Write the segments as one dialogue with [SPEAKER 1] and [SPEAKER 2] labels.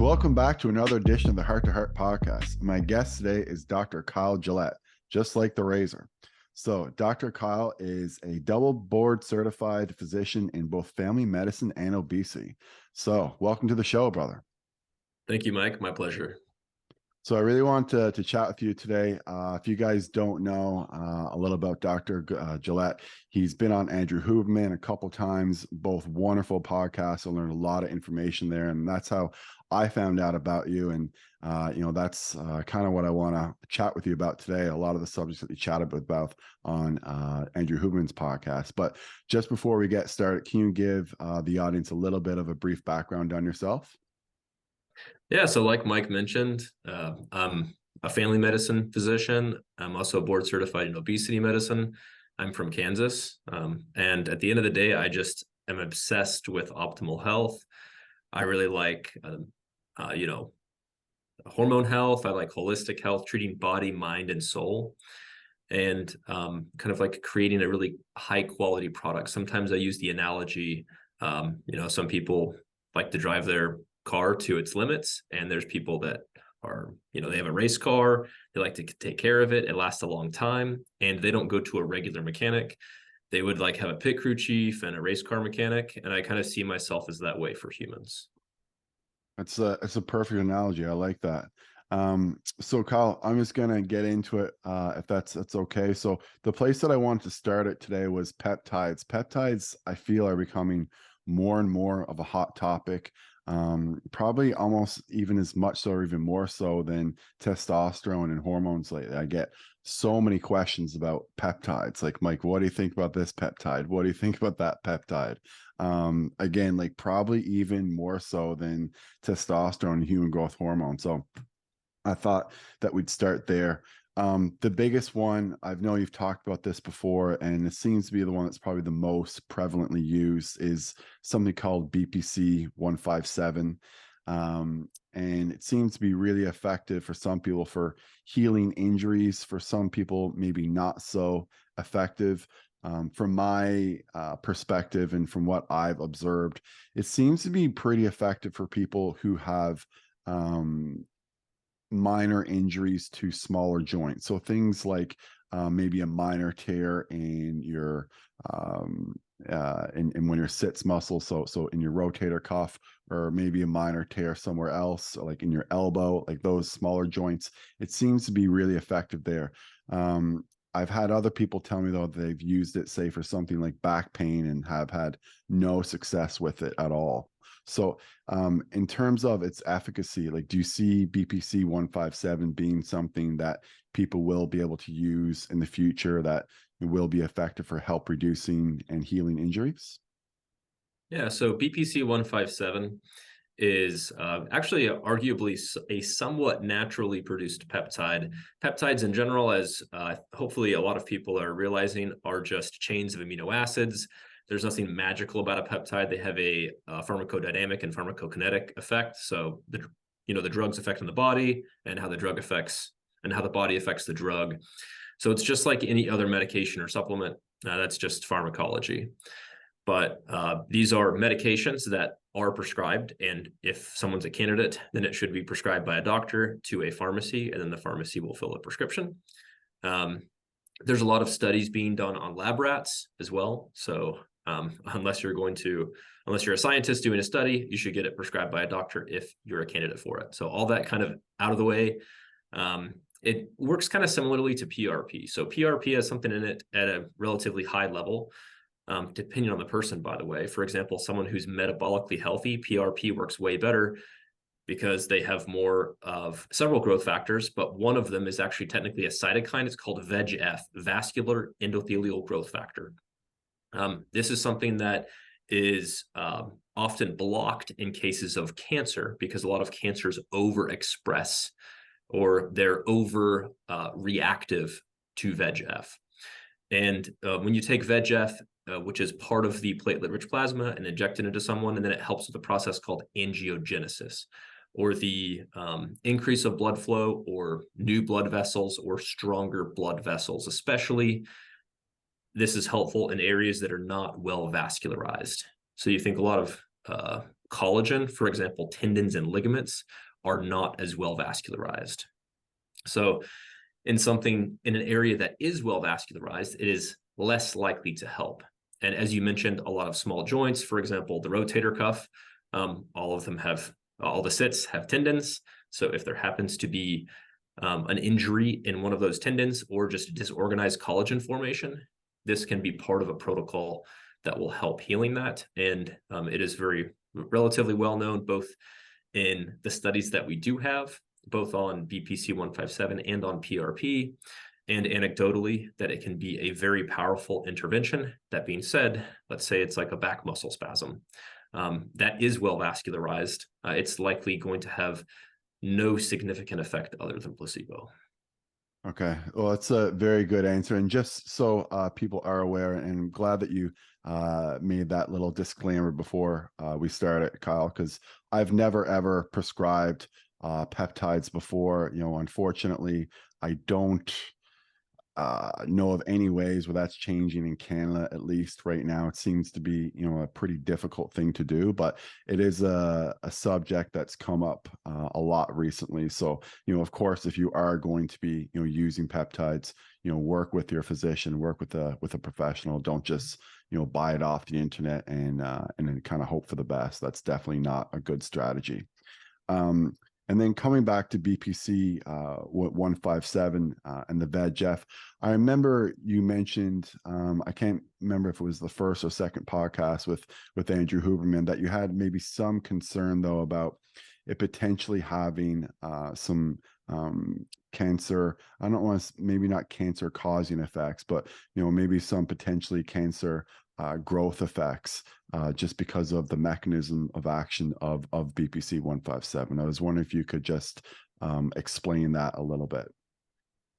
[SPEAKER 1] So welcome back to another edition of the Heart to Heart podcast. My guest today is Dr. Kyle Gillett, just like the razor. So Dr. Kyle is a double board certified physician in both family medicine and obesity. So welcome to the show, brother.
[SPEAKER 2] Thank you, Mike. My pleasure.
[SPEAKER 1] So I really want to chat with you today. If you guys don't know a little about Dr. Gillett, he's been on Andrew Huberman a couple times, both wonderful podcasts. I learned a lot of information there, and that's how I found out about you. And, that's kind of what I want to chat with you about today. A lot of the subjects that you chatted about on Andrew Huberman's podcast. But just before we get started, can you give the audience a little bit of a brief background on yourself?
[SPEAKER 2] Yeah, so like Mike mentioned, I'm a family medicine physician. I'm also board certified in obesity medicine. I'm from Kansas. And at the end of the day, I just am obsessed with optimal health. I really like, hormone health. I like holistic health, treating body, mind, and soul, and kind of like creating a really high quality product. Sometimes I use the analogy, some people like to drive their car to its limits, and there's people that are, they have a race car, they like to take care of it, it lasts a long time, and they don't go to a regular mechanic. They would like have a pit crew chief and a race car mechanic, and I kind of see myself as that way for humans.
[SPEAKER 1] It's a perfect analogy. I like that. So Kyle, I'm just gonna get into it if that's okay. So the place that I wanted to start it today was peptides. Peptides, I feel, are becoming more and more of a hot topic. Probably almost even as much so or even more so than testosterone and hormones lately. I get so many questions about peptides. Like, Mike, what do you think about this peptide? What do you think about that peptide? Again, like probably even more so than testosterone and human growth hormone. So I thought that we'd start there. The biggest one, I know you've talked about this before, and it seems to be the one that's probably the most prevalently used, is something called BPC-157. And it seems to be really effective for some people for healing injuries. For some people, maybe not so effective. From my perspective and from what I've observed, it seems to be pretty effective for people who have minor injuries to smaller joints. So things like maybe a minor tear in your in when your sits muscle, so in your rotator cuff, or maybe a minor tear somewhere else, like in your elbow, like those smaller joints. It seems to be really effective there. I've had other people tell me, though, they've used it, say, for something like back pain and have had no success with it at all. So in terms of its efficacy, like, do you see BPC-157 being something that people will be able to use in the future that will be effective for help reducing and healing injuries?
[SPEAKER 2] Yeah, so BPC-157 is actually arguably a somewhat naturally produced peptide. Peptides in general, as hopefully a lot of people are realizing, are just chains of amino acids. There's nothing magical about a peptide. They have a pharmacodynamic and pharmacokinetic effect. So the drug's effect on the body and how the drug affects and how the body affects the drug. So it's just like any other medication or supplement. That's just pharmacology. But these are medications that are prescribed, and if someone's a candidate, then it should be prescribed by a doctor to a pharmacy, and then the pharmacy will fill a prescription. There's a lot of studies being done on lab rats as well. So unless you're a scientist doing a study, you should get it prescribed by a doctor if you're a candidate for it. So all that kind of out of the way. It works kind of similarly to PRP. So PRP has something in it at a relatively high level. Depending on the person, by the way. For example, someone who's metabolically healthy, PRP works way better because they have more of several growth factors, but one of them is actually technically a cytokine. It's called VEGF, vascular endothelial growth factor. This is something that is often blocked in cases of cancer because a lot of cancers overexpress or they're over reactive to VEGF. And when you take VEGF, which is part of the platelet-rich plasma, and inject it into someone, and then it helps with a process called angiogenesis, or the increase of blood flow, or new blood vessels, or stronger blood vessels. Especially, this is helpful in areas that are not well vascularized. So you think a lot of collagen, for example, tendons and ligaments, are not as well vascularized. So in an area that is well vascularized, it is less likely to help. And as you mentioned, a lot of small joints, for example, the rotator cuff, all the sits have tendons. So if there happens to be an injury in one of those tendons or just disorganized collagen formation, this can be part of a protocol that will help healing that. And it is relatively well known, both in the studies that we do have, both on BPC-157 and on PRP, and anecdotally, that it can be a very powerful intervention. That being said, let's say it's like a back muscle spasm that is well vascularized. It's likely going to have no significant effect other than placebo.
[SPEAKER 1] Okay, well, that's a very good answer. And just so people are aware, and I'm glad that you made that little disclaimer before we started, Kyle, because I've never ever prescribed peptides before. You know, unfortunately, I don't know of any ways where that's changing in Canada. At least right now, it seems to be, you know, a pretty difficult thing to do, but it is a subject that's come up a lot recently. So, you know, of course, if you are going to be, you know, using peptides, you know, work with your physician, work with a professional. Don't just, you know, buy it off the internet and then kind of hope for the best. That's definitely not a good strategy. And then coming back to BPC 157 and the VEGF, I remember you mentioned, I can't remember if it was the first or second podcast with Andrew Huberman, that you had maybe some concern though about it potentially having some cancer. I don't want to, maybe not cancer causing effects, but, you know, maybe some potentially cancer growth effects just because of the mechanism of action of BPC-157. I was wondering if you could just explain that a little bit.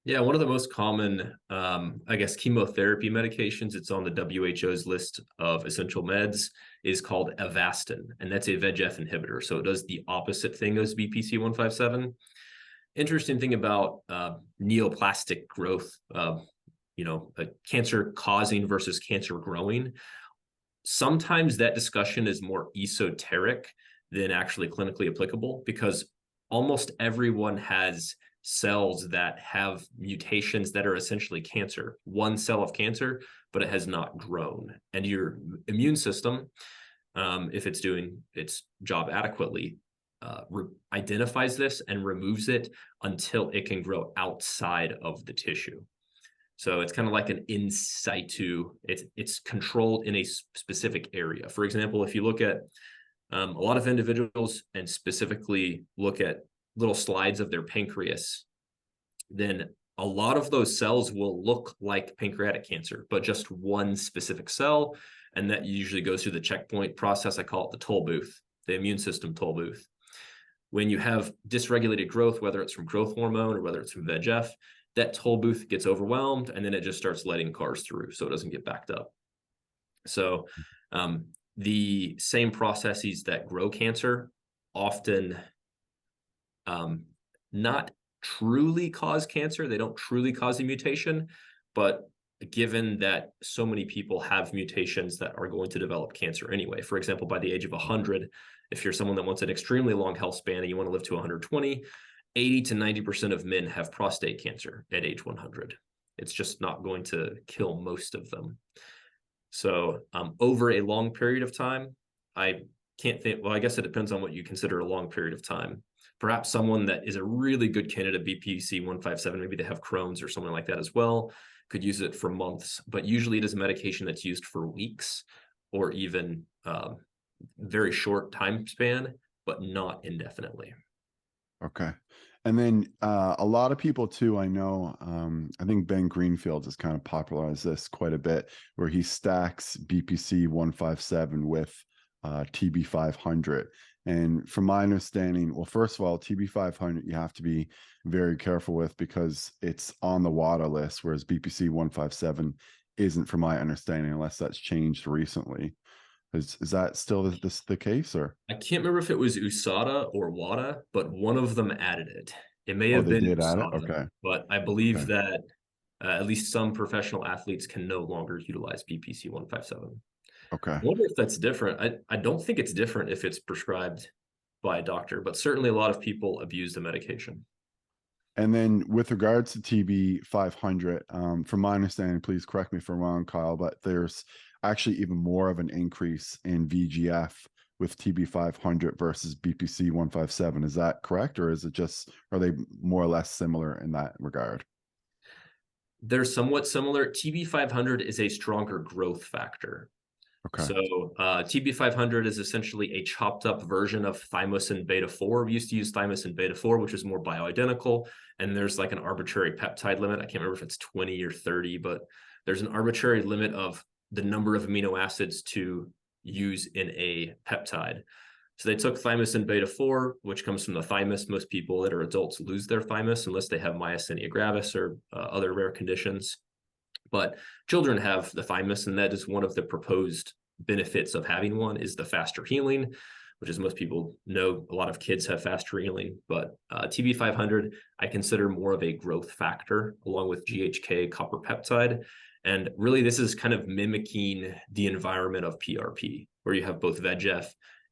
[SPEAKER 2] Yeah, one of the most common, I guess, chemotherapy medications, it's on the WHO's list of essential meds, is called Avastin, and that's a VEGF inhibitor. So it does the opposite thing as BPC-157. Interesting thing about neoplastic growth, cancer causing versus cancer growing. Sometimes that discussion is more esoteric than actually clinically applicable, because almost everyone has cells that have mutations that are essentially cancer, one cell of cancer, but it has not grown. And your immune system, if it's doing its job adequately, identifies this and removes it until it can grow outside of the tissue. So it's kind of like an in situ, it's controlled in a specific area. For example, if you look at a lot of individuals and specifically look at little slides of their pancreas, then a lot of those cells will look like pancreatic cancer, but just one specific cell. And that usually goes through the checkpoint process. I call it the toll booth, the immune system toll booth. When you have dysregulated growth, whether it's from growth hormone or whether it's from VEGF, that toll booth gets overwhelmed and then it just starts letting cars through so it doesn't get backed up. So the same processes that grow cancer often not truly cause cancer. They don't truly cause a mutation, but given that so many people have mutations that are going to develop cancer anyway. For example, by the age of 100, if you're someone that wants an extremely long health span and you want to live to 120, 80 to 90% of men have prostate cancer at age 100. It's just not going to kill most of them. So over a long period of time, I can't think, well, I guess it depends on what you consider a long period of time. Perhaps someone that is a really good candidate, BPC-157, maybe they have Crohn's or something like that as well, could use it for months, but usually it is a medication that's used for weeks or even very short time span, but not indefinitely.
[SPEAKER 1] Okay. And then a lot of people too, I know, I think Ben Greenfield has kind of popularized this quite a bit, where he stacks BPC-157 with TB-500. And from my understanding, well, first of all, TB-500 you have to be very careful with because it's on the WADA list, whereas BPC-157 isn't, from my understanding, unless that's changed recently. Is that still the case, or?
[SPEAKER 2] I can't remember if it was USADA or WADA, but one of them added it. It may
[SPEAKER 1] Oh,
[SPEAKER 2] have
[SPEAKER 1] they
[SPEAKER 2] been
[SPEAKER 1] did add it?
[SPEAKER 2] USADA,
[SPEAKER 1] Okay.
[SPEAKER 2] but I believe
[SPEAKER 1] Okay.
[SPEAKER 2] that at least some professional athletes can no longer utilize BPC-157.
[SPEAKER 1] Okay.
[SPEAKER 2] I wonder if that's different. I don't think it's different if it's prescribed by a doctor, but certainly a lot of people abuse the medication.
[SPEAKER 1] And then with regards to TB-500, from my understanding, please correct me if I'm wrong, Kyle, but there's actually even more of an increase in VGF with TB-500 versus BPC-157. Is that correct? Or is it just, are they more or less similar in that regard?
[SPEAKER 2] They're somewhat similar. TB-500 is a stronger growth factor.
[SPEAKER 1] Okay.
[SPEAKER 2] So TB-500 is essentially a chopped up version of thymosin beta-4. We used to use thymosin beta-4, which is more bioidentical. And there's like an arbitrary peptide limit. I can't remember if it's 20 or 30, but there's an arbitrary limit of the number of amino acids to use in a peptide. So they took thymosin beta-4, which comes from the thymus. Most people that are adults lose their thymus unless they have myasthenia gravis or other rare conditions. But children have the thymus, and that is one of the proposed benefits of having one is the faster healing, which as most people know, a lot of kids have faster healing. But TB-500, I consider more of a growth factor along with GHK copper peptide. And really, this is kind of mimicking the environment of PRP, where you have both VEGF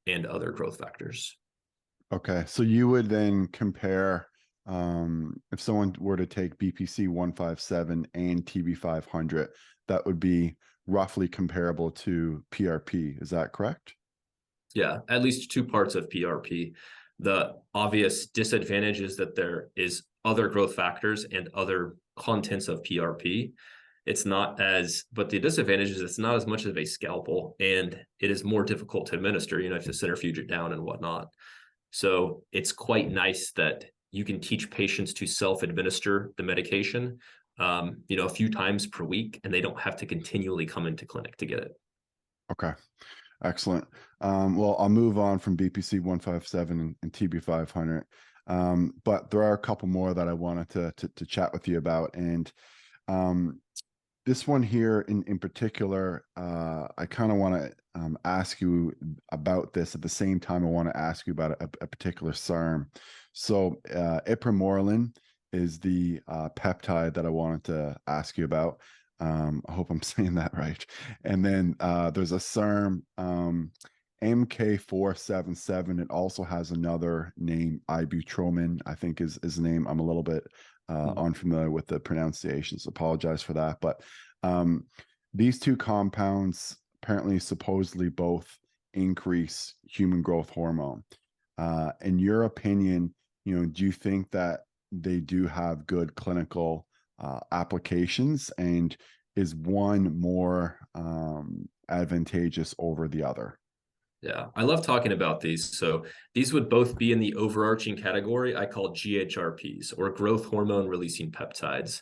[SPEAKER 2] and other growth factors.
[SPEAKER 1] Okay. So you would then compare, if someone were to take BPC-157 and TB-500, that would be roughly comparable to PRP. Is that correct?
[SPEAKER 2] Yeah, at least two parts of PRP. The obvious disadvantage is that there is other growth factors and other contents of PRP. It's not as, but the disadvantage is it's not as much of a scalpel, and it is more difficult to administer. You have to centrifuge it down and whatnot. So it's quite nice that you can teach patients to self-administer the medication, a few times per week, and they don't have to continually come into clinic to get it.
[SPEAKER 1] Okay. Excellent. Well, I'll move on from BPC-157 and TB-500. But there are a couple more that I wanted to chat with you about. And this one here in particular, I kind of want to ask you about this. At the same time, I want to ask you about a particular SARM. So ipamorelin is the peptide that I wanted to ask you about. I hope I'm saying that right. And then there's a SARM MK477. It also has another name, ibutromin, I think is the name. I'm a little bit unfamiliar with the pronunciations. Apologize for that. But these two compounds apparently supposedly both increase human growth hormone. In your opinion, do you think that they do have good clinical applications, and is one more advantageous over the other?
[SPEAKER 2] Yeah, I love talking about these. So these would both be in the overarching category I call GHRPs, or growth hormone releasing peptides.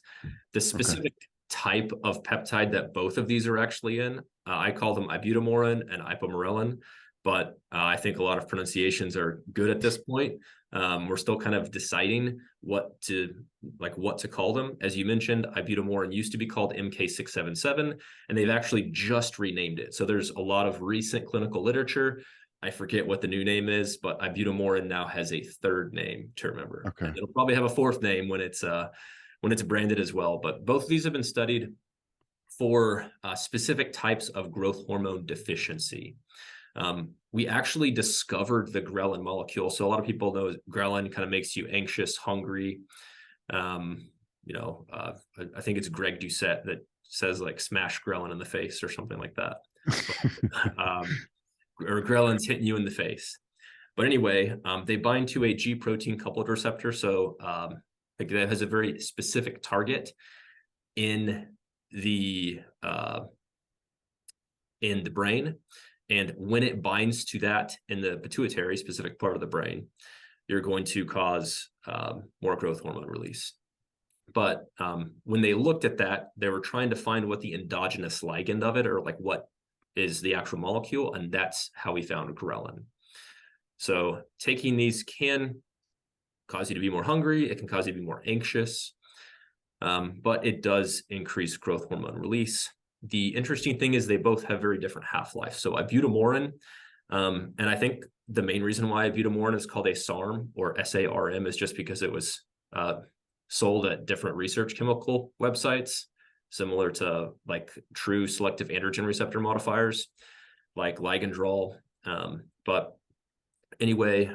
[SPEAKER 2] The
[SPEAKER 1] Okay.
[SPEAKER 2] specific type of peptide that both of these are actually in, I call them ibutamorin and ipamorelin, but I think a lot of pronunciations are good at this point. We're still kind of deciding what to call them. As you mentioned, ibutamorin used to be called MK677, and they've actually just renamed it. So there's a lot of recent clinical literature. I forget what the new name is, but ibutamorin now has a third name to remember.
[SPEAKER 1] Okay.
[SPEAKER 2] And it'll probably have a fourth name when it's branded as well. But both of these have been studied for specific types of growth hormone deficiency. We actually discovered the ghrelin molecule. So a lot of people know ghrelin kind of makes you anxious, hungry. I think it's Greg Doucette that says like smash ghrelin in the face or something like that. Or ghrelin's hitting you in the face. But anyway, they bind to a G protein coupled receptor. So that has a very specific target in the brain. And when it binds to that in the pituitary specific part of the brain, you're going to cause more growth hormone release. But when they looked at that, they were trying to find what the endogenous ligand of it, or like what is the actual molecule, and that's how we found ghrelin. So taking these can cause you to be more hungry. It can cause you to be more anxious, but it does increase growth hormone release. The interesting thing is they both have very different half-life. So ibutamorin, and I think the main reason why ibutamorin is called a SARM or SARM is just because it was sold at different research chemical websites, similar to like true selective androgen receptor modifiers. like ligandrol. But anyway,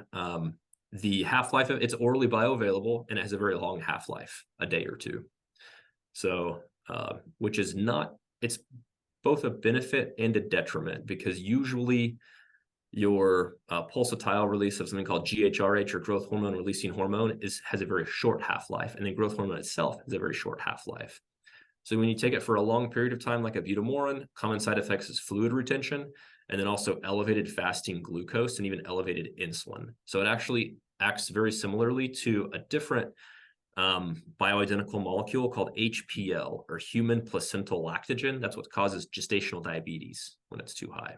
[SPEAKER 2] the half-life of it's orally bioavailable, and it has a very long half-life, a day or two. So, which is not, it's both a benefit and a detriment, because usually your pulsatile release of something called GHRH, or growth hormone releasing hormone, has a very short half-life, and then growth hormone itself has a very short half-life. So when you take it for a long period of time, like ibutamoren, common side effects is fluid retention, and then also elevated fasting glucose and even elevated insulin. So it actually acts very similarly to a different bioidentical molecule called HPL, or human placental lactogen. That's what causes gestational diabetes when it's too high.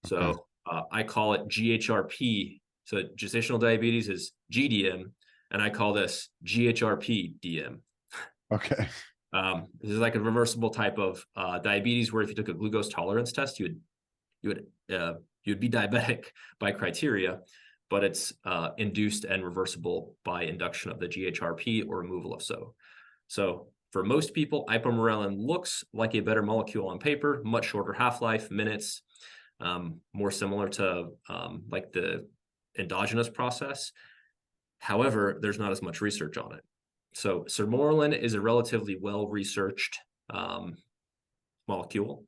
[SPEAKER 1] Okay.
[SPEAKER 2] So I call it GHRP. So gestational diabetes is GDM, and I call this GHRP DM.
[SPEAKER 1] Okay.
[SPEAKER 2] This is like a reversible type of diabetes, where if you took a glucose tolerance test, you'd be diabetic by criteria, but it's induced and reversible by induction of the GHRP or removal of so. So for most people, ipamorelin looks like a better molecule on paper, much shorter half-life, minutes, more similar to like the endogenous process. However, there's not as much research on it. So sermorelin is a relatively well-researched molecule.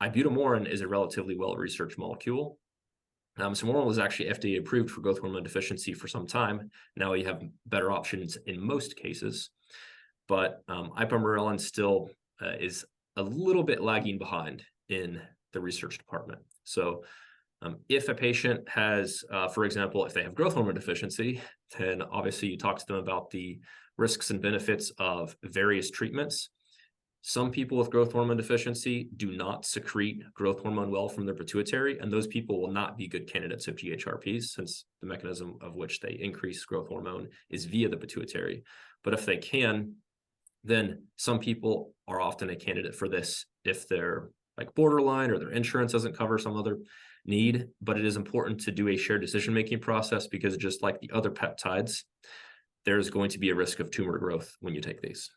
[SPEAKER 2] Ibutamoren is a relatively well-researched molecule. Sermorelin was actually FDA approved for growth hormone deficiency for some time. Now you have better options in most cases, but ipamorelin still is a little bit lagging behind in the research department. So if a patient has, for example, if they have growth hormone deficiency, then obviously you talk to them about the risks and benefits of various treatments. Some people with growth hormone deficiency do not secrete growth hormone well from their pituitary, and those people will not be good candidates of GHRPs, since the mechanism of which they increase growth hormone is via the pituitary. But if they can, then some people are often a candidate for this if they're like borderline, or their insurance doesn't cover some other need. But it is important to do a shared decision-making process, because just like the other peptides, there's going to be a risk of tumor growth when you take these.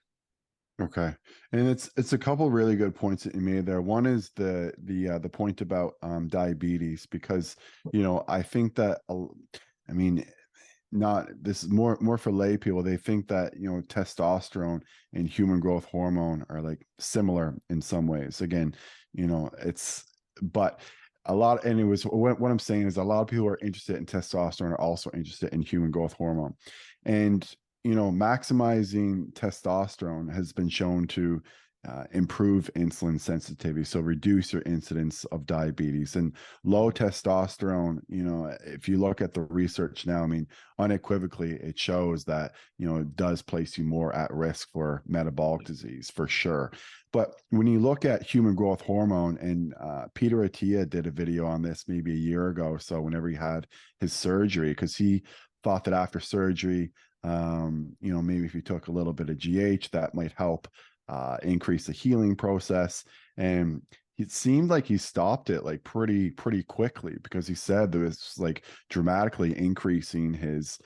[SPEAKER 1] Okay. And it's a couple really good points that you made there. One is the point about diabetes, because I think that I mean, not this is more for lay people. They think that testosterone and human growth hormone are like similar in some ways. Again, it's, but a lot, and it was what I'm saying is a lot of people who are interested in testosterone are also interested in human growth hormone. And maximizing testosterone has been shown to improve insulin sensitivity, so reduce your incidence of diabetes. And low testosterone, if you look at the research now, I mean, unequivocally, it shows that, it does place you more at risk for metabolic disease, for sure. But when you look at human growth hormone, and Peter Attia did a video on this maybe a year ago, so whenever he had his surgery, because he thought that after surgery, maybe if you took a little bit of GH, that might help increase the healing process. And it seemed like he stopped it like pretty quickly, because he said there was like dramatically increasing his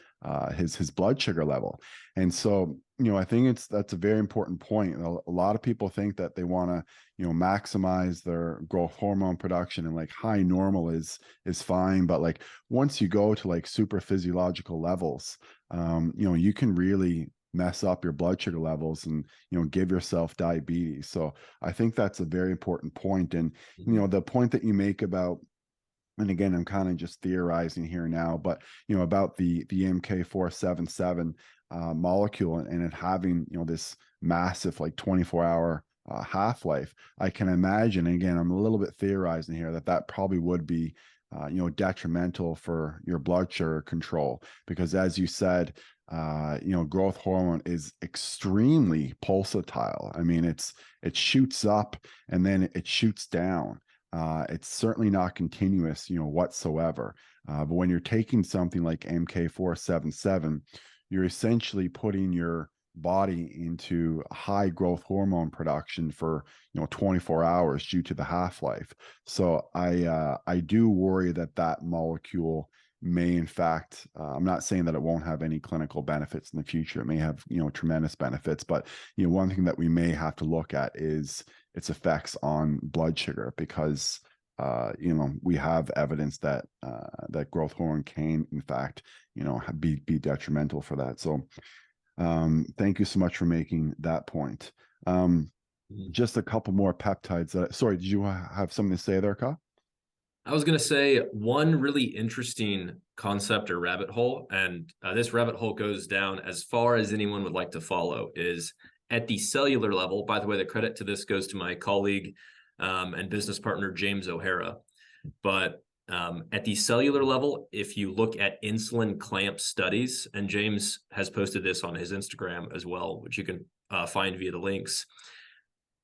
[SPEAKER 1] blood sugar level. And so I think that's a very important point. A lot of people think that they want to maximize their growth hormone production, and like high normal is fine, but like once you go to like super physiological levels, you can really mess up your blood sugar levels and give yourself diabetes. So I think that's a very important point. And the point that you make about, and again, I'm kind of just theorizing here now, but about the MK477 molecule, and it having this massive like 24-hour half-life, I can imagine, and again, I'm a little bit theorizing here, that probably would be detrimental for your blood sugar control, because as you said, growth hormone is extremely pulsatile. I mean, it shoots up and then it shoots down. It's certainly not continuous, whatsoever. But when you're taking something like MK477, you're essentially putting your body into high growth hormone production for 24 hours due to the half-life. So I do worry that molecule may in fact, I'm not saying that it won't have any clinical benefits in the future. It may have tremendous benefits, but one thing that we may have to look at is its effects on blood sugar, because you know, we have evidence that that growth hormone can, in fact, you know, be detrimental for that. So thank you so much for making that point. Just a couple more peptides. Sorry, did you have something to say there, Kyle?
[SPEAKER 2] I was going to say one really interesting concept or rabbit hole, and this rabbit hole goes down as far as anyone would like to follow, is at the cellular level. By the way, the credit to this goes to my colleague and business partner, James O'Hara. But at the cellular level, if you look at insulin clamp studies, and James has posted this on his Instagram as well, which you can find via the links,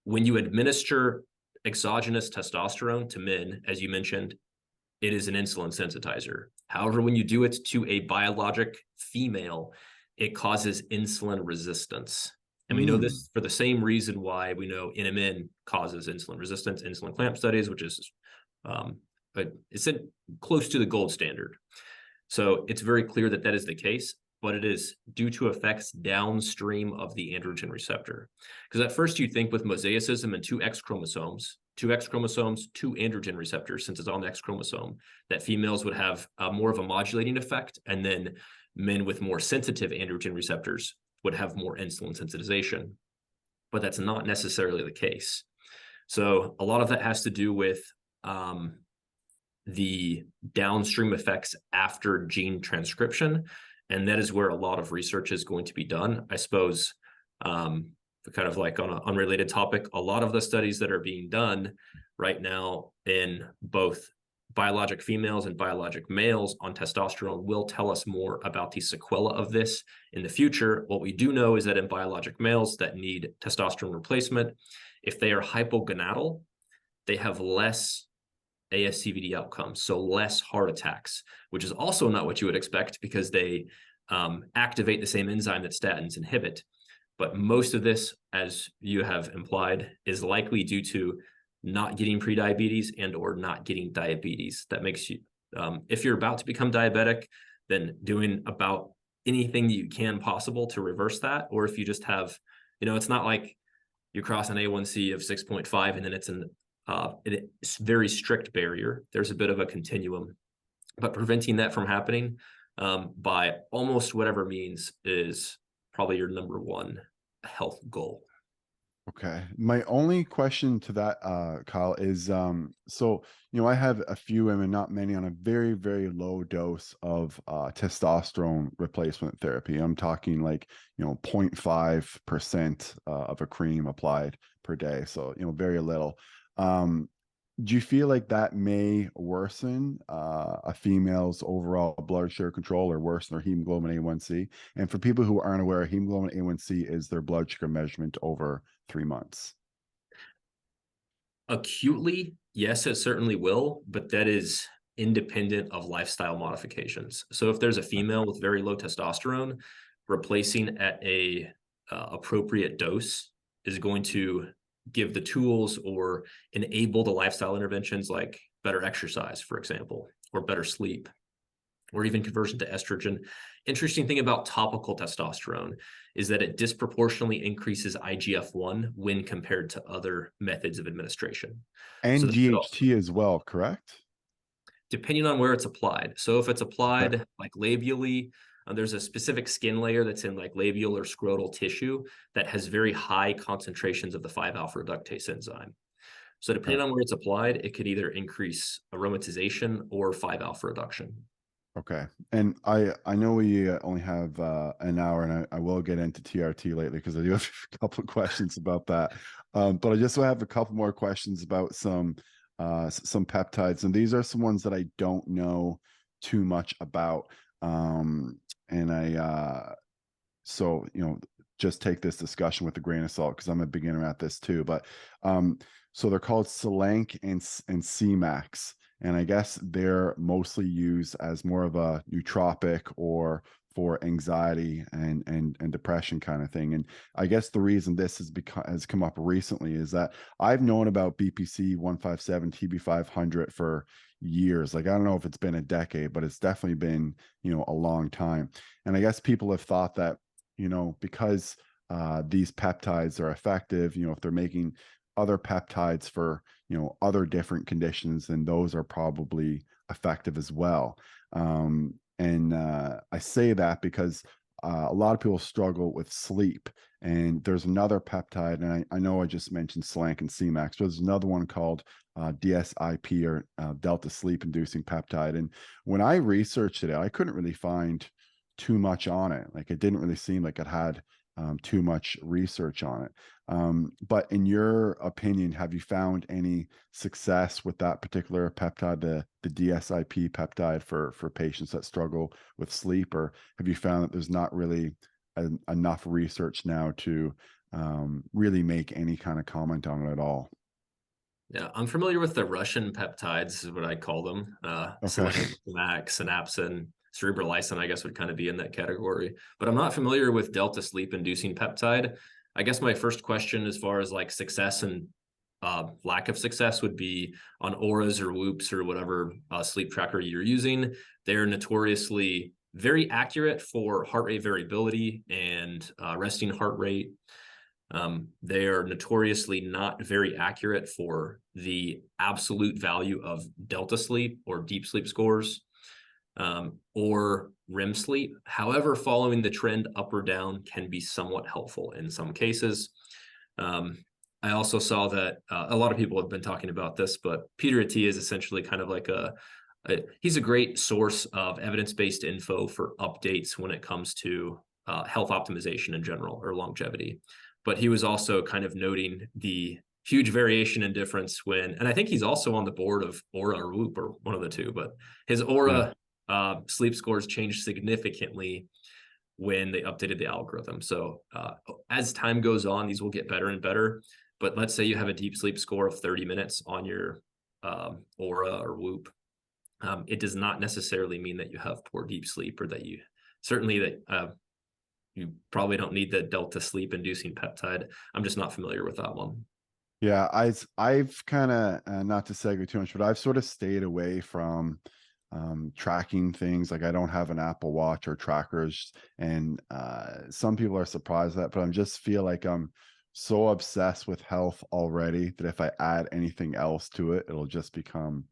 [SPEAKER 2] when you administer exogenous testosterone to men, as you mentioned, it is an insulin sensitizer. However, when you do it to a biologic female, it causes insulin resistance. And we know this for the same reason why we know NMN causes insulin resistance, insulin clamp studies, which is it's close to the gold standard. So it's very clear that that is the case, but it is due to effects downstream of the androgen receptor. Because at first you think with mosaicism and two X chromosomes, two androgen receptors, since it's on the X chromosome, that females would have more of a modulating effect, and then men with more sensitive androgen receptors would have more insulin sensitization. But that's not necessarily the case. So a lot of that has to do with the downstream effects after gene transcription. And that is where a lot of research is going to be done. I suppose, kind of like on an unrelated topic, a lot of the studies that are being done right now in both biologic females and biologic males on testosterone will tell us more about the sequela of this in the future. What we do know is that in biologic males that need testosterone replacement, if they are hypogonadal, they have less ASCVD outcomes, so less heart attacks, which is also not what you would expect because they activate the same enzyme that statins inhibit. But most of this, as you have implied, is likely due to not getting prediabetes and or not getting diabetes. That makes you, if you're about to become diabetic, then doing about anything that you can possible to reverse that. Or if you just have, you know, it's not like you cross an A1C of 6.5 and then it's a very strict barrier. There's a bit of a continuum, but preventing that from happening by almost whatever means is probably your number one health goal.
[SPEAKER 1] Okay. My only question to that, Kyle, is so, you know, I have a few women, not many, on a very, very low dose of testosterone replacement therapy. I'm talking like, you know, 0.5% of a cream applied per day. So, you know, very little. Do you feel like that may worsen a female's overall blood sugar control or worsen their hemoglobin A1C? And for people who aren't aware, hemoglobin A1C is their blood sugar measurement over 3 months.
[SPEAKER 2] Acutely, yes, it certainly will, but that is independent of lifestyle modifications. So if there's a female with very low testosterone, replacing at a appropriate dose is going to give the tools or enable the lifestyle interventions like better exercise, for example, or better sleep, or even conversion to estrogen. Interesting thing about topical testosterone is that it disproportionately increases IGF-1 when compared to other methods of administration.
[SPEAKER 1] And
[SPEAKER 2] So
[SPEAKER 1] GHT as well, correct?
[SPEAKER 2] depending on where it's applied. So if it's applied like labially, there's a specific skin layer that's in like labial or scrotal tissue that has very high concentrations of the 5-alpha reductase enzyme. So depending on where it's applied, it could either increase aromatization or 5-alpha reduction.
[SPEAKER 1] Okay. And I know we only have an hour, and I will get into TRT lately because I do have a couple of questions about that. But I just have a couple more questions about some peptides, and these are some ones that I don't know too much about. And so, you know, just take this discussion with a grain of salt because I'm a beginner at this too. But so they're called Selenk and CMAX. And I guess they're mostly used as more of a nootropic or for anxiety and depression kind of thing. And I guess the reason this has come up recently is that I've known about BPC-157 TB-500 for years. Like, I don't know if it's been a decade, but it's definitely been, you know, a long time. And I guess people have thought that, you know, because these peptides are effective, you know, if they're making other peptides for, other different conditions, then those are probably effective as well. And I say that because a lot of people struggle with sleep. And there's another peptide, and I know I just mentioned SLANC and CMAX, but there's another one called DSIP, or delta sleep inducing peptide. And when I researched it, I couldn't really find too much on it. Like, it didn't really seem like it had too much research on it. But in your opinion, have you found any success with that particular peptide, the DSIP peptide, for patients that struggle with sleep, or have you found that there's not really enough research now to really make any kind of comment on it at all?
[SPEAKER 2] Yeah, I'm familiar with the Russian peptides, is what I call them.
[SPEAKER 1] Okay.
[SPEAKER 2] Selective, synapsin, cerebrolysin, I guess, would kind of be in that category. But I'm not familiar with delta sleep inducing peptide. I guess my first question, as far as like success and lack of success, would be on Auras or Whoops or whatever sleep tracker you're using. They're notoriously very accurate for heart rate variability and resting heart rate. They are notoriously not very accurate for the absolute value of delta sleep or deep sleep scores, or REM sleep. However, following the trend up or down can be somewhat helpful in some cases. I also saw that a lot of people have been talking about this, but Peter Attia is essentially kind of like he's a great source of evidence-based info for updates when it comes to health optimization in general, or longevity. But he was also kind of noting the huge variation in difference and I think he's also on the board of Aura or Whoop, or one of the two, but his
[SPEAKER 1] Yeah.
[SPEAKER 2] Aura sleep scores changed significantly when they updated the algorithm. So as time goes on, these will get better and better. But let's say you have a deep sleep score of 30 minutes on your Aura or Whoop. It does not necessarily mean that you have poor deep sleep, or that you you probably don't need the delta sleep inducing peptide. I'm just not familiar with that one.
[SPEAKER 1] Yeah, I've kind of, not to segue too much, but I've sort of stayed away from tracking things. Like, I don't have an Apple Watch or trackers, and some people are surprised at that, but I just feel like I'm so obsessed with health already that if I add anything else to it, it'll just become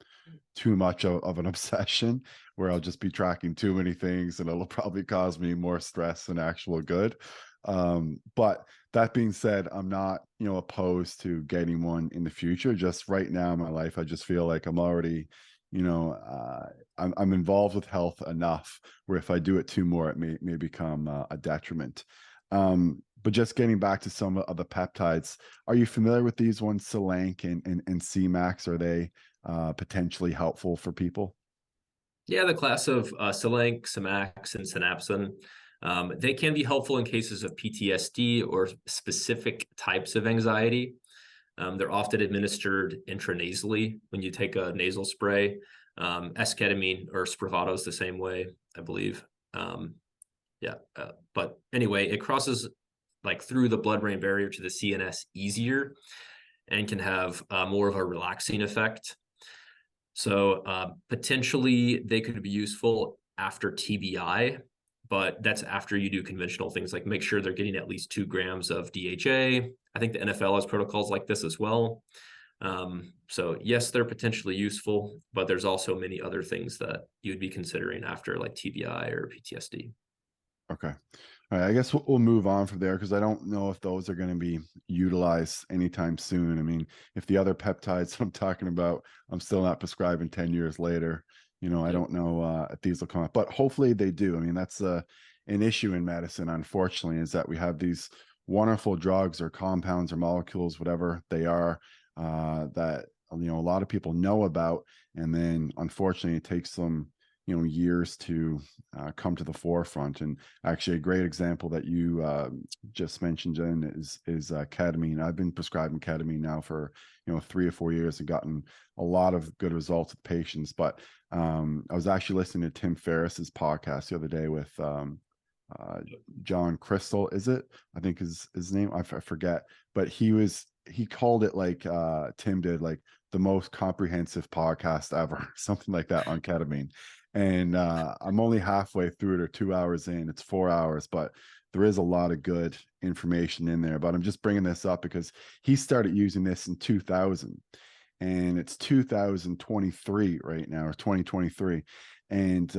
[SPEAKER 1] too much of an obsession, where I'll just be tracking too many things, and it'll probably cause me more stress than actual good. But that being said, I'm not, opposed to getting one in the future. Just right now in my life, I just feel like I'm already, I'm involved with health enough where if I do it too more, it may become a detriment. But just getting back to some of the peptides, are you familiar with these ones, Selank and CMAX? Are they potentially helpful for people?
[SPEAKER 2] Yeah, the class of Selenk, Samax, and Synapsin, they can be helpful in cases of PTSD or specific types of anxiety. They're often administered intranasally when you take a nasal spray. Esketamine or Spravato is the same way, I believe. But anyway, it crosses like through the blood-brain barrier to the CNS easier, and can have more of a relaxing effect. So potentially they could be useful after TBI, but that's after you do conventional things like make sure they're getting at least 2 grams of DHA. I think the NFL has protocols like this as well. So yes, they're potentially useful, but there's also many other things that you'd be considering after like TBI or PTSD.
[SPEAKER 1] Okay. All right. I guess we'll move on from there, because I don't know if those are going to be utilized anytime soon. I mean, if the other peptides I'm talking about, I'm still not prescribing 10 years later, I
[SPEAKER 2] Yep.
[SPEAKER 1] don't know if these will come up, but hopefully they do. I mean, that's an issue in medicine, unfortunately, is that we have these wonderful drugs or compounds or molecules, whatever they are, that, a lot of people know about. And then unfortunately, it takes them, years to come to the forefront. And actually, a great example that you just mentioned, Jen, is ketamine. I've been prescribing ketamine now for 3 or 4 years and gotten a lot of good results with patients. But I was actually listening to Tim Ferriss's podcast the other day with John Crystal. Is it? I think is his name. I forget. But he called it, like Tim did, like the most comprehensive podcast ever, something like that, on ketamine. And I'm only halfway through it, or 2 hours in. It's 4 hours, but there is a lot of good information in there. But I'm just bringing this up because he started using this in 2000, and it's 2023 right now, or 2023. And,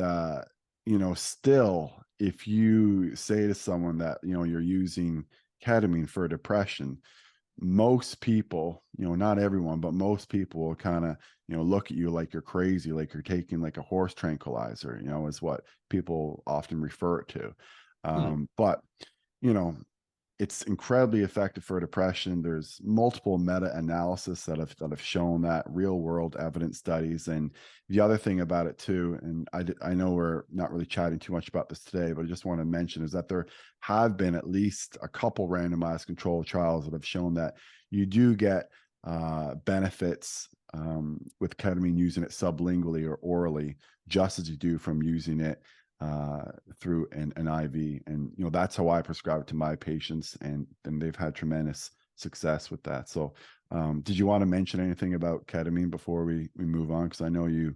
[SPEAKER 1] still, if you say to someone that, you're using ketamine for depression, most people, not everyone, but most people will kind of, look at you like you're crazy, like you're taking like a horse tranquilizer, is what people often refer it to.
[SPEAKER 2] Hmm.
[SPEAKER 1] But, you know, it's incredibly effective for depression. There's multiple meta-analysis that have shown that, real world evidence studies. And the other thing about it too, and I know we're not really chatting too much about this today, but I just want to mention is that there have been at least a couple randomized controlled trials that have shown that you do get benefits with ketamine, using it sublingually or orally, just as you do from using it through an IV. And that's how I prescribe it to my patients, and they've had tremendous success with that. So did you want to mention anything about ketamine before we move on? Because I know you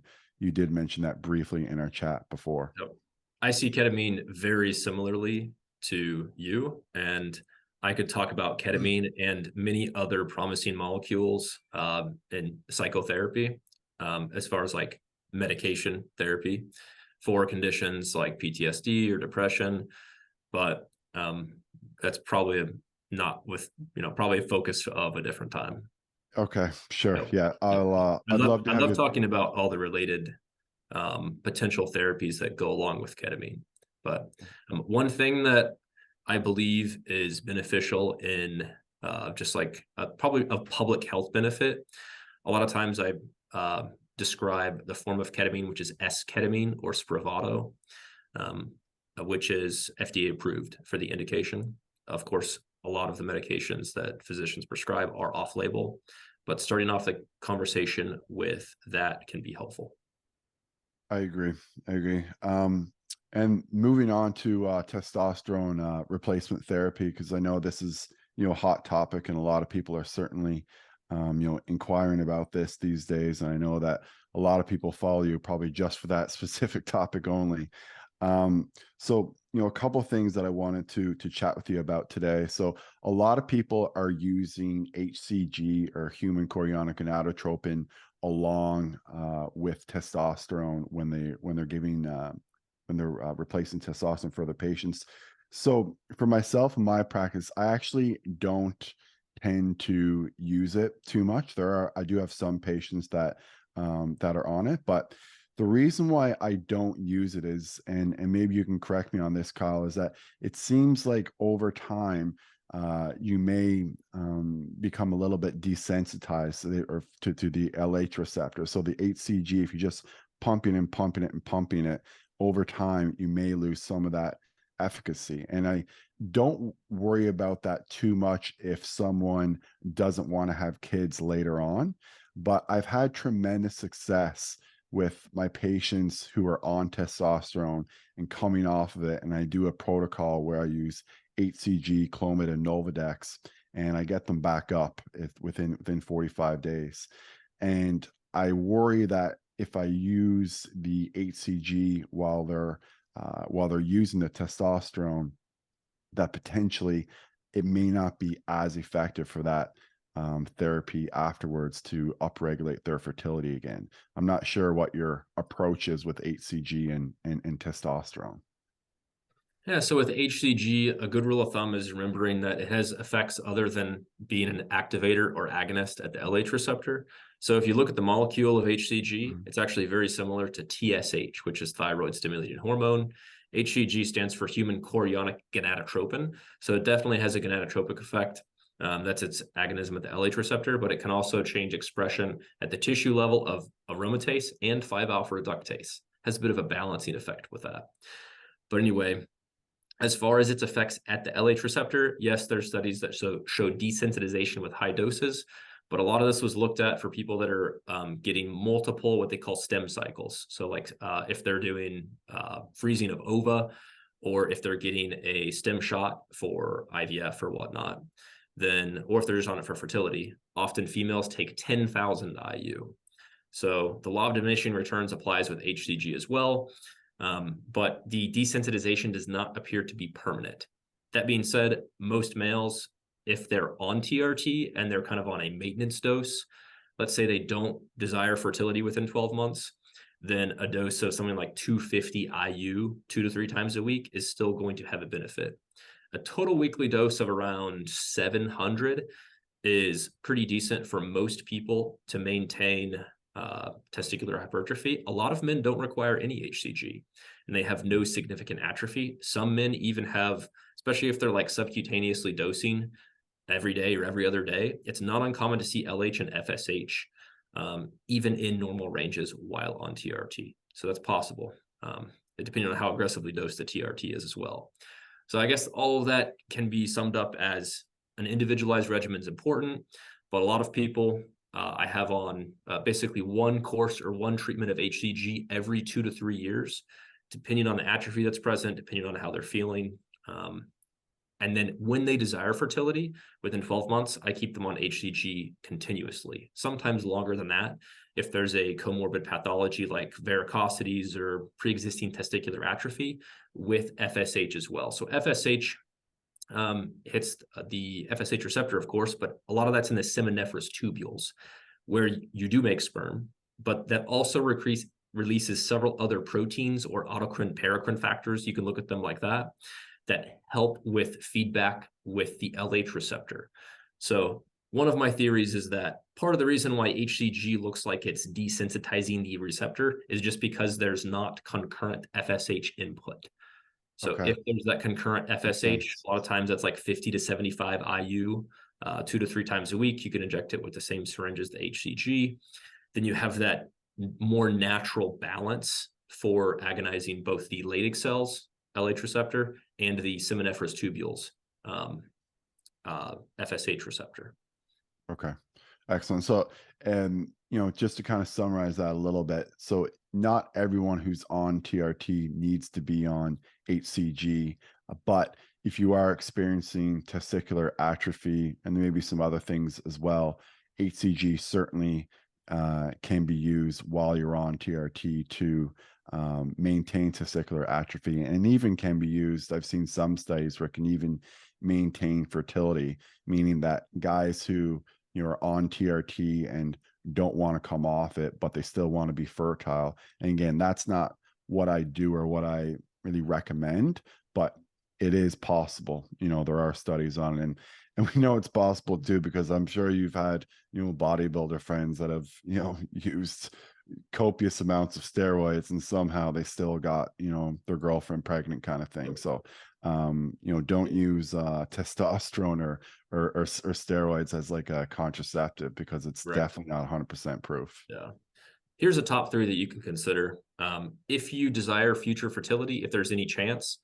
[SPEAKER 1] did mention that briefly in our chat before.
[SPEAKER 2] So I see ketamine very similarly to you, and I could talk about ketamine and many other promising molecules in psychotherapy, as far as like medication therapy for conditions like PTSD or depression. But that's probably not with, probably a focus of a different time.
[SPEAKER 1] Okay, sure.
[SPEAKER 2] So,
[SPEAKER 1] Yeah,
[SPEAKER 2] yeah.
[SPEAKER 1] I'd love to
[SPEAKER 2] I
[SPEAKER 1] have
[SPEAKER 2] love
[SPEAKER 1] you.
[SPEAKER 2] talking about all the related potential therapies that go along with ketamine. But one thing that I believe is beneficial in just like probably a public health benefit, a lot of times I describe the form of ketamine, which is S-ketamine or Spravato, um, which is FDA approved for the indication. Of course, a lot of the medications that physicians prescribe are off-label, but starting off the conversation with that can be helpful.
[SPEAKER 1] I agree. I agree. And moving on to testosterone replacement therapy, because I know this is, a hot topic, and a lot of people are certainly, inquiring about this these days. And I know that a lot of people follow you probably just for that specific topic only. So, a couple things that I wanted to chat with you about today. So, a lot of people are using HCG, or human chorionic gonadotropin, along with testosterone when they're giving when they're replacing testosterone for other patients. So for myself in my practice, I actually don't tend to use it too much. I do have some patients that are on it, but the reason why I don't use it is, and maybe you can correct me on this, Kyle, is that it seems like over time you may become a little bit desensitized to the LH receptor. So the HCG, if you just pumping and pumping it and pumping it over time, you may lose some of that efficacy. And I don't worry about that too much if someone doesn't want to have kids later on. But I've had tremendous success with my patients who are on testosterone and coming off of it. And I do a protocol where I use HCG, Clomid, and Novadex, and I get them back up within 45 days. And I worry that if I use the HCG while they're using the testosterone, that potentially it may not be as effective for that therapy afterwards to upregulate their fertility again. I'm not sure what your approach is with HCG and testosterone.
[SPEAKER 2] Yeah, so with HCG, a good rule of thumb is remembering that it has effects other than being an activator or agonist at the LH receptor. So if you look at the molecule of HCG, it's actually very similar to TSH, which is thyroid stimulating hormone. HCG stands for human chorionic gonadotropin. So it definitely has a gonadotropic effect. That's its agonism at the LH receptor, but it can also change expression at the tissue level of aromatase and 5-alpha reductase. Has a bit of a balancing effect with that. But anyway, as far as its effects at the LH receptor, yes, there's studies that show desensitization with high doses, but a lot of this was looked at for people that are getting multiple what they call stem cycles. So like if they're doing freezing of ova, or if they're getting a stem shot for IVF or whatnot, then, or if they're just on it for fertility, often females take 10,000 IU. So the law of diminishing returns applies with HCG as well. But the desensitization does not appear to be permanent. That being said, most males, if they're on TRT and they're kind of on a maintenance dose, let's say they don't desire fertility within 12 months, then a dose of something like 250 IU 2 to 3 times a week is still going to have a benefit. A total weekly dose of around 700 is pretty decent for most people to maintain testicular hypertrophy. A lot of men don't require any HCG and they have no significant atrophy. Some men even have, especially if they're like subcutaneously dosing every day or every other day, it's not uncommon to see LH and FSH even in normal ranges while on TRT. So that's possible, depending on how aggressively dosed the TRT is as well. So I guess all of that can be summed up as an individualized regimen is important, but a lot of people I have on basically one course or one treatment of HCG every 2 to 3 years, depending on the atrophy that's present, depending on how they're feeling. And then when they desire fertility, within 12 months, I keep them on HCG continuously, sometimes longer than that. If there's a comorbid pathology like varicosities or pre-existing testicular atrophy with FSH as well. So FSH hits the FSH receptor, of course, but a lot of that's in the seminiferous tubules where you do make sperm, but that also releases several other proteins or autocrine paracrine factors. You can look at them like that help with feedback with the LH receptor. So one of my theories is that part of the reason why HCG looks like it's desensitizing the receptor is just because there's not concurrent FSH input. So if there's that concurrent FSH, a lot of times that's like 50 to 75 IU, 2 to 3 times a week. You can inject it with the same syringe as the HCG. Then you have that more natural balance for agonizing both the Leydig cells, LH receptor, and the seminiferous tubules, FSH receptor.
[SPEAKER 1] Okay, excellent. So, and just to kind of summarize that a little bit, so not everyone who's on TRT needs to be on HCG, but if you are experiencing testicular atrophy and maybe some other things as well, HCG certainly can be used while you're on TRT to maintain testicular atrophy, and even can be used. I've seen some studies where it can even maintain fertility, meaning that guys who are on TRT and don't want to come off it, but they still want to be fertile. And again, that's not what I do or what I really recommend, but it is possible. There are studies on it, and we know it's possible too, because I'm sure you've had, bodybuilder friends that have, used copious amounts of steroids and somehow they still got, their girlfriend pregnant kind of thing. So, don't use testosterone or steroids as like a contraceptive, because it's definitely not 100% proof.
[SPEAKER 2] Yeah. Here's a top 3 that you can consider. If you desire future fertility, if there's any chance,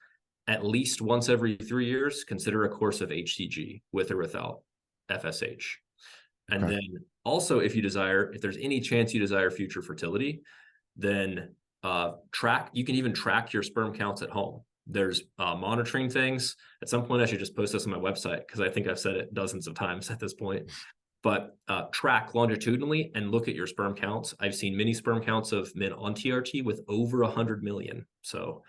[SPEAKER 2] at least once every 3 years, consider a course of HCG with or without FSH. And then also, if there's any chance you desire future fertility, then you can even track your sperm counts at home. There's monitoring things. At some point, I should just post this on my website because I think I've said it dozens of times at this point. But track longitudinally and look at your sperm counts. I've seen many sperm counts of men on TRT with over 100 million. So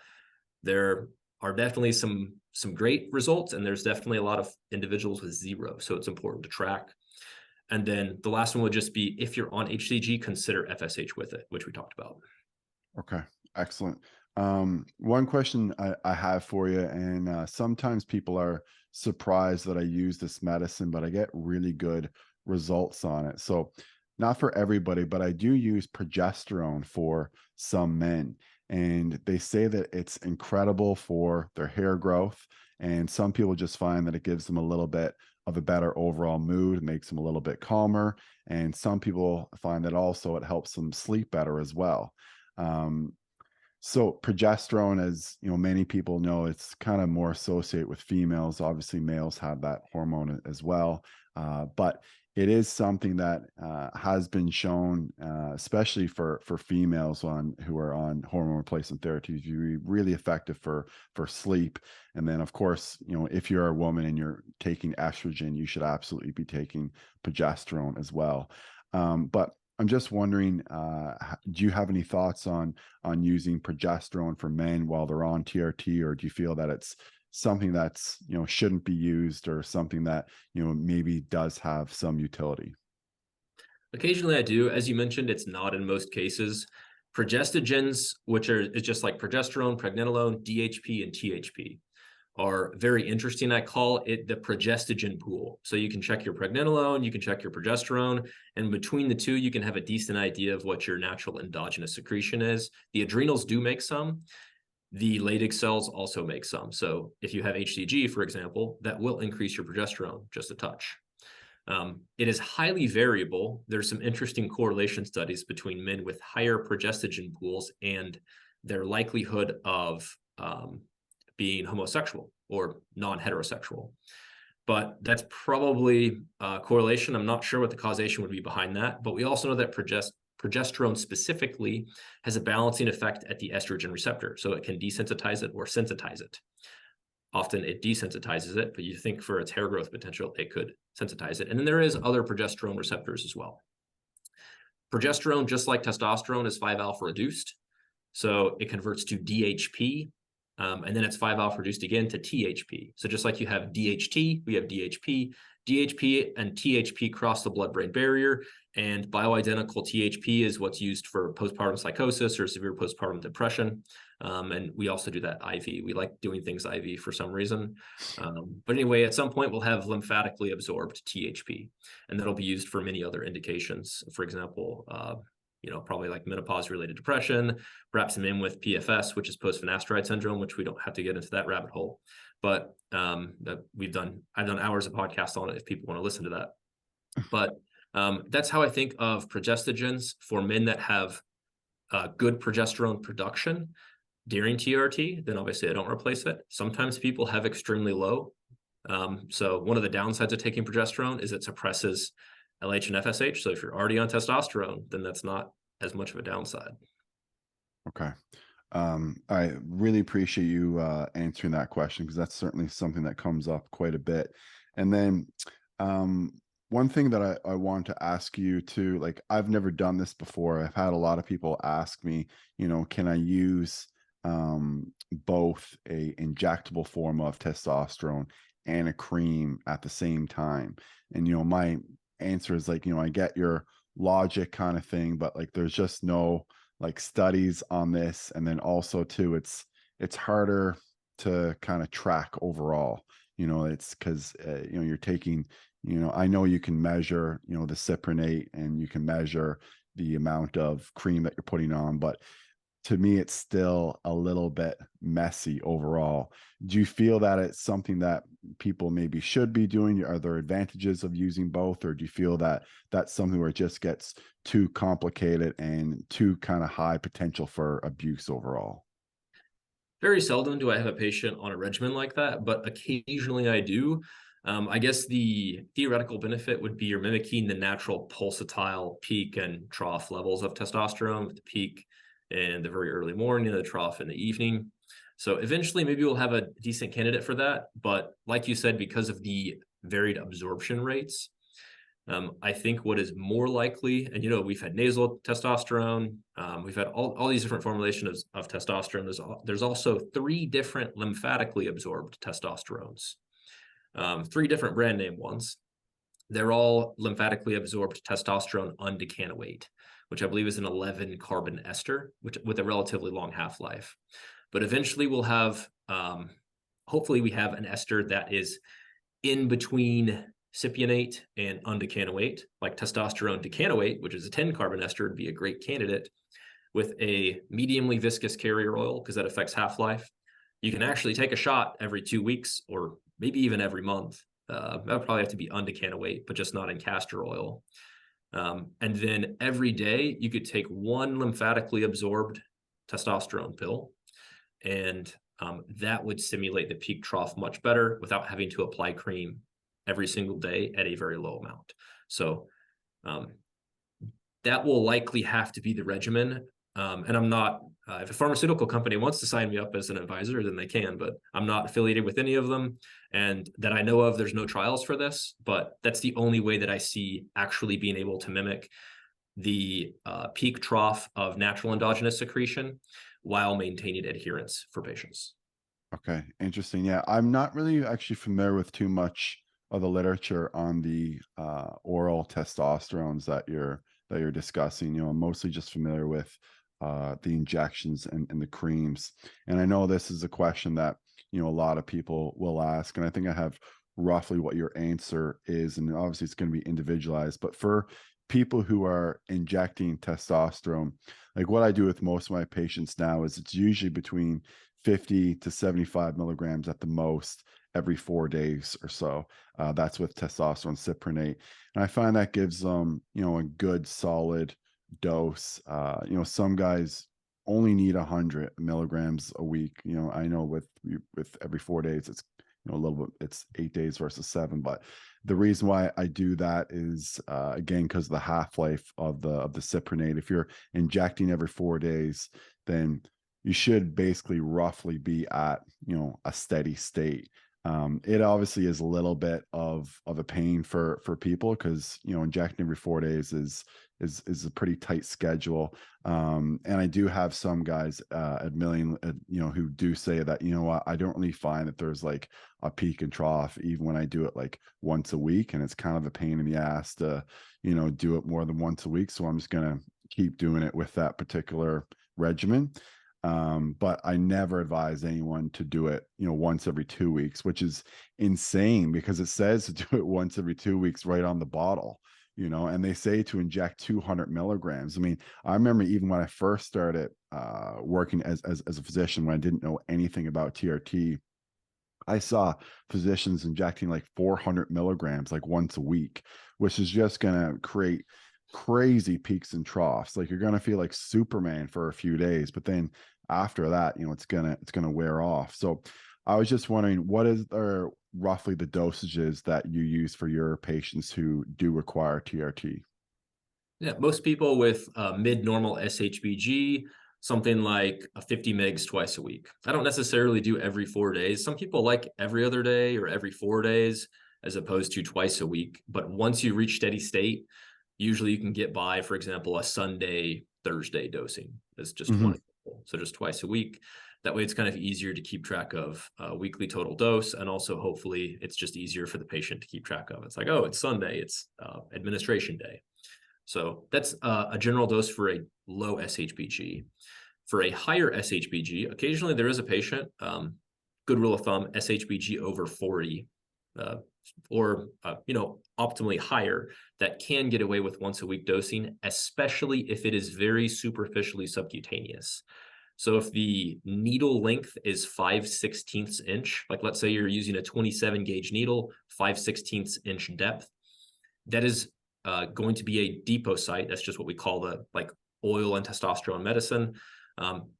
[SPEAKER 2] there are definitely some great results, and there's definitely a lot of individuals with 0. So it's important to track. And then the last one would just be, if you're on HCG, consider FSH with it, which we talked about.
[SPEAKER 1] Okay, excellent. One question I have for you, and sometimes people are surprised that I use this medicine, but I get really good results on it. So not for everybody, but I do use progesterone for some men, and they say that it's incredible for their hair growth. And some people just find that it gives them a little bit of a better overall mood, makes them a little bit calmer. And some people find that also it helps them sleep better as well. So progesterone, as many people know, it's kind of more associated with females. Obviously, males have that hormone as well, but it is something that has been shown, especially for females who are on hormone replacement therapy, to be really effective for sleep. And then, of course, if you're a woman and you're taking estrogen, you should absolutely be taking progesterone as well. But I'm just wondering, do you have any thoughts on using progesterone for men while they're on TRT, or do you feel that it's something that's, shouldn't be used, or something that, maybe does have some utility?
[SPEAKER 2] Occasionally I do. As you mentioned, it's not in most cases. Progestogens, which is just like progesterone, pregnenolone, DHP, and THP, are very interesting. I call it the progestogen pool. So you can check your pregnenolone, you can check your progesterone, and between the two, you can have a decent idea of what your natural endogenous secretion is. The adrenals do make some. The Leydig cells also make some. So if you have HCG, for example, that will increase your progesterone just a touch. It is highly variable. There's some interesting correlation studies between men with higher progestogen pools and their likelihood of being homosexual or non-heterosexual. But that's probably a correlation. I'm not sure what the causation would be behind that, but we also know that progesterone specifically has a balancing effect at the estrogen receptor, so it can desensitize it or sensitize it. Often it desensitizes it, but you think for its hair growth potential, it could sensitize it. And then there is other progesterone receptors as well. Progesterone, just like testosterone, is 5-alpha reduced. So it converts to DHP, and then it's 5-alpha reduced again to THP. So just like you have DHT, we have DHP. DHP and THP cross the blood-brain barrier, and bioidentical THP is what's used for postpartum psychosis or severe postpartum depression. And we also do that IV. We like doing things IV for some reason. But anyway, at some point, we'll have lymphatically absorbed THP, and that'll be used for many other indications. For example, probably like menopause-related depression, perhaps in men with PFS, which is post-finasteride syndrome, which we don't have to get into that rabbit hole. But I've done hours of podcasts on it if people want to listen to that. But that's how I think of progestogens for men that have good progesterone production during TRT. Then obviously I don't replace it. Sometimes people have extremely low. So one of the downsides of taking progesterone is it suppresses LH and FSH. So if you're already on testosterone, then that's not as much of a downside.
[SPEAKER 1] Okay. I really appreciate you answering that question, because that's certainly something that comes up quite a bit. And then one thing that I want to ask you too, like, I've never done this before. I've had a lot of people ask me, can I use both a injectable form of testosterone and a cream at the same time? And my answer is like, I get your logic kind of thing, but like there's just no like studies on this. And then also too, it's harder to kind of track overall. It's because you're taking, I know you can measure the cyprinate, and you can measure the amount of cream that you're putting on, but to me it's still a little bit messy overall. Do you feel that it's something that people maybe should be doing? Are there advantages of using both, or do you feel that that's something where it just gets too complicated and too kind of high potential for abuse overall?
[SPEAKER 2] Very seldom do I have a patient on a regimen like that, but occasionally I do. I guess the theoretical benefit would be you're mimicking the natural pulsatile peak and trough levels of testosterone, with the peak in the very early morning and the trough in the evening. So eventually maybe we'll have a decent candidate for that. But like you said, because of the varied absorption rates, I think what is more likely, and we've had nasal testosterone, we've had all these different formulations of testosterone. There's also 3 different lymphatically absorbed testosterones, 3 different brand name ones. They're all lymphatically absorbed testosterone undecanoate, which I believe is an 11 carbon ester, with a relatively long half-life. But eventually we'll have, hopefully we have an ester that is in between cypionate and undecanoate, like testosterone decanoate, which is a 10 carbon ester, would be a great candidate, with a mediumly viscous carrier oil, because that affects half-life. You can actually take a shot every 2 weeks, or maybe even every month. That would probably have to be undecanoate, but just not in castor oil. And then every day you could take 1 lymphatically absorbed testosterone pill, and that would simulate the peak trough much better without having to apply cream every single day at a very low amount. So that will likely have to be the regimen. And I'm not, if a pharmaceutical company wants to sign me up as an advisor, then they can, but I'm not affiliated with any of them. And that I know of, there's no trials for this, but that's the only way that I see actually being able to mimic the peak trough of natural endogenous secretion while maintaining adherence for patients.
[SPEAKER 1] Okay, interesting. Yeah, I'm not really actually familiar with too much of the literature on the oral testosterones that you're discussing. You know, I'm mostly just familiar with the injections and the creams. And I know this is a question that, you know, a lot of people will ask, and I think I have roughly what your answer is, and obviously it's going to be individualized. But for people who are injecting testosterone, like what I do with most of my patients now is it's usually between 50 to 75 milligrams at the most every 4 days or so. That's with testosterone cyprinate. And I find that gives them, you know, a good solid dose. You know, some guys only need 100 milligrams a week. You know, I know with every 4 days, it's, you know, a little bit, it's 8 days versus 7. But the reason why I do that is again, because of the half-life of the cyprinate. If you're injecting every 4 days, then you should basically roughly be at, you know, a steady state. It obviously is a little bit of a pain for people because, you know, injecting every 4 days is a pretty tight schedule. And I do have some guys admitting, you know, who do say that, you know what, I don't really find that there's like a peak and trough even when I do it like once a week, and it's kind of a pain in the ass to, you know, do it more than once a week. So I'm just gonna keep doing it with that particular regimen. But I never advise anyone to do it, you know, once every 2 weeks, which is insane because it says to do it once every 2 weeks right on the bottle, you know, and they say to inject 200 milligrams. I mean, I remember even when I first started working as a physician, when I didn't know anything about TRT, I saw physicians injecting like 400 milligrams like once a week, which is just going to create crazy peaks and troughs. Like you're going to feel like Superman for a few days, but then after that, you know, it's going to wear off. So I was just wondering, what is roughly the dosages that you use for your patients who do require TRT?
[SPEAKER 2] Yeah, most people with mid-normal SHBG, something like 50 mgs twice a week. I don't necessarily do every 4 days. Some people like every other day or every 4 days as opposed to twice a week. But once you reach steady state, usually you can get by, for example, a Sunday, Thursday dosing. That's just one
[SPEAKER 1] Hmm.
[SPEAKER 2] example. So just twice a week. That way it's kind of easier to keep track of weekly total dose. And also hopefully it's just easier for the patient to keep track of. It's like, oh, it's Sunday, it's administration day. So that's a general dose for a low SHBG. For a higher SHBG, occasionally there is a patient, good rule of thumb, SHBG over 40, or you know, optimally higher, that can get away with once a week dosing, especially if it is very superficially subcutaneous. So if the needle length is 5/16 inch, like let's say you're using a 27 gauge needle, 5/16 inch depth, that is going to be a depot site. That's just what we call the like oil and testosterone medicine.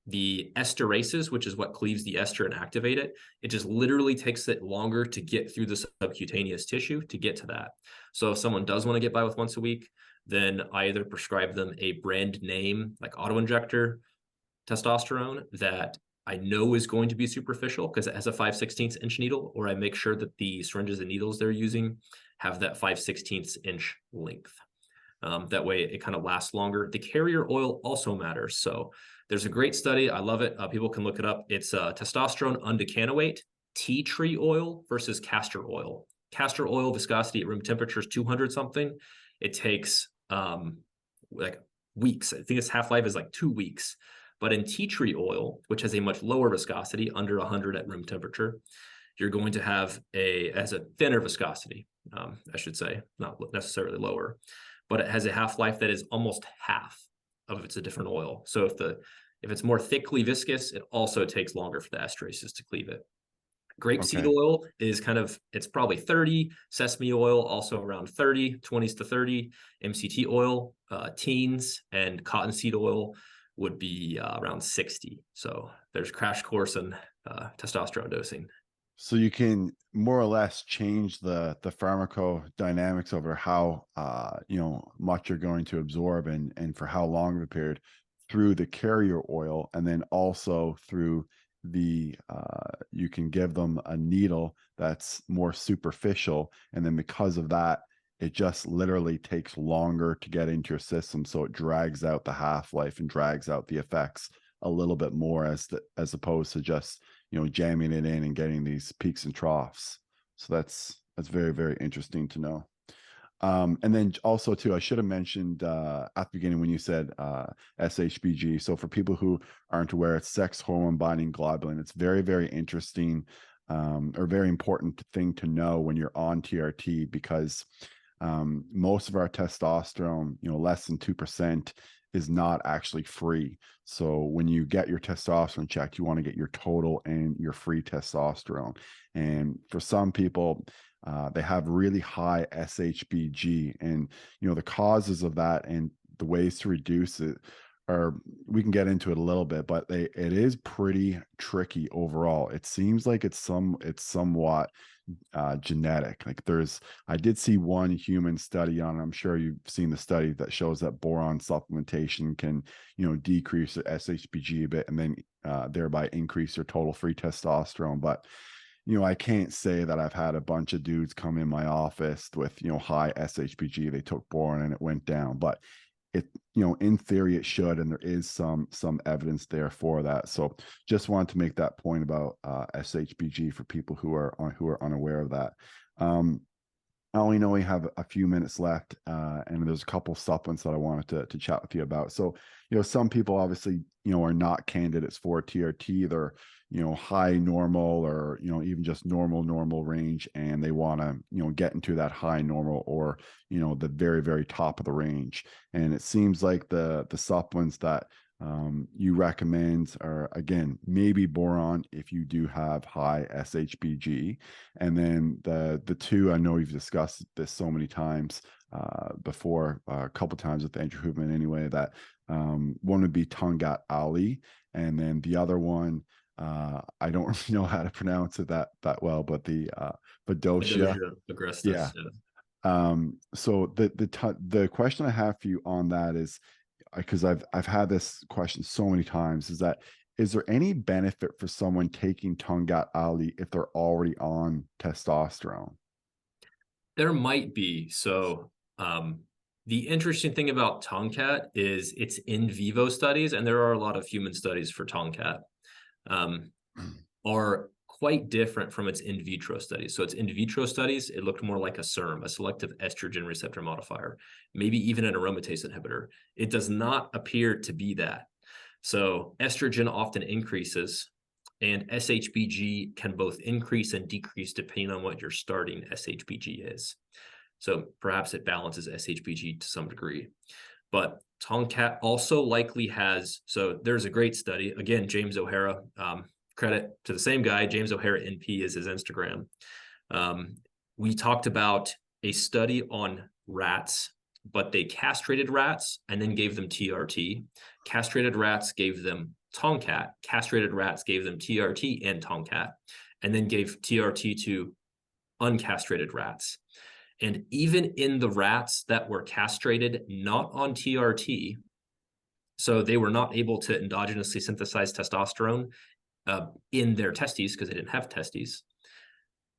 [SPEAKER 2] The esterases, which is what cleaves the ester and activate it, it just literally takes it longer to get through the subcutaneous tissue to get to that. So if someone does want to get by with once a week, then I either prescribe them a brand name like auto injector testosterone that I know is going to be superficial because it has a 5/16 inch needle, or I make sure that the syringes and needles they're using have that 5/16 inch length. That way it kind of lasts longer. The carrier oil also matters. So there's a great study. I love it. People can look it up. It's testosterone undecanoate, tea tree oil versus castor oil. Castor oil viscosity at room temperature is 200 something. It takes like weeks. I think its half-life is like 2 weeks. But in tea tree oil, which has a much lower viscosity, under 100 at room temperature, you're going to have as a thinner viscosity, I should say, not necessarily lower, but it has a half-life that is almost half of if it's a different oil. So if it's more thickly viscous, it also takes longer for the esterases to cleave it. Grapeseed
[SPEAKER 1] Okay.
[SPEAKER 2] oil is it's probably 30, sesame oil also around 30, 20s to 30, MCT oil, teens, and cottonseed oil would be around 60. So there's crash course in testosterone dosing.
[SPEAKER 1] So you can more or less change the pharmacodynamics over how you know, much you're going to absorb and for how long of a period through the carrier oil, and then also through the you can give them a needle that's more superficial, and then because of that, it just literally takes longer to get into your system, so it drags out the half-life and drags out the effects a little bit more as opposed to just, jamming it in and getting these peaks and troughs. So that's very, very interesting to know. And then also too, I should have mentioned at the beginning when you said SHBG. So for people who aren't aware, it's sex hormone binding globulin. It's very, very interesting, or very important thing to know when you're on TRT, because most of our testosterone, less than 2%, is not actually free. So when you get your testosterone checked, you want to get your total and your free testosterone. And for some people, they have really high SHBG, and the causes of that and the ways to reduce it are, we can get into it a little bit, but it is pretty tricky overall. It seems like it's somewhat genetic. Like I did see one human study on it. I'm sure you've seen the study that shows that boron supplementation can, decrease the SHBG a bit and then thereby increase your total free testosterone. But I can't say that I've had a bunch of dudes come in my office with, high SHBG. They took boron and it went down, but it, in theory it should, and there is some evidence there for that. So just wanted to make that point about SHBG for people who are unaware of that. I only know we have a few minutes left, and there's a couple supplements that I wanted to chat with you about. So, some people obviously, are not candidates for TRT. They're, high normal, or, even just normal range, and they want to, get into that high normal, or, the very, very top of the range. And it seems like the supplements that you recommend are, again, maybe boron if you do have high SHBG, and then the two, I know you've discussed this so many times before, a couple times with Andrew Hoopman anyway, that one would be Tongat Ali, and then the other one, I don't really know how to pronounce it that well, but the Badosia.
[SPEAKER 2] Adosia agrestis.
[SPEAKER 1] Yeah. So the question I have for you on that is, because I've had this question so many times, is there any benefit for someone taking Tongat Ali if they're already on testosterone?
[SPEAKER 2] There might be. So the interesting thing about Tomcat is it's in vivo studies, and there are a lot of human studies for Tomcat, are quite different from its in vitro studies. So its in vitro studies, it looked more like a SERM, a selective estrogen receptor modifier, maybe even an aromatase inhibitor. It does not appear to be that. So estrogen often increases, and SHBG can both increase and decrease depending on what your starting SHBG is. So perhaps it balances SHBG to some degree. But Tomcat also likely has, so there's a great study, again, James O'Hara, credit to the same guy, James O'Hara NP is his Instagram. We talked about a study on rats, but they castrated rats and then gave them TRT. Castrated rats gave them Tomcat. Castrated rats gave them TRT and Tomcat, and then gave TRT to uncastrated rats. And even in the rats that were castrated, not on TRT, so they were not able to endogenously synthesize testosterone in their testes because they didn't have testes,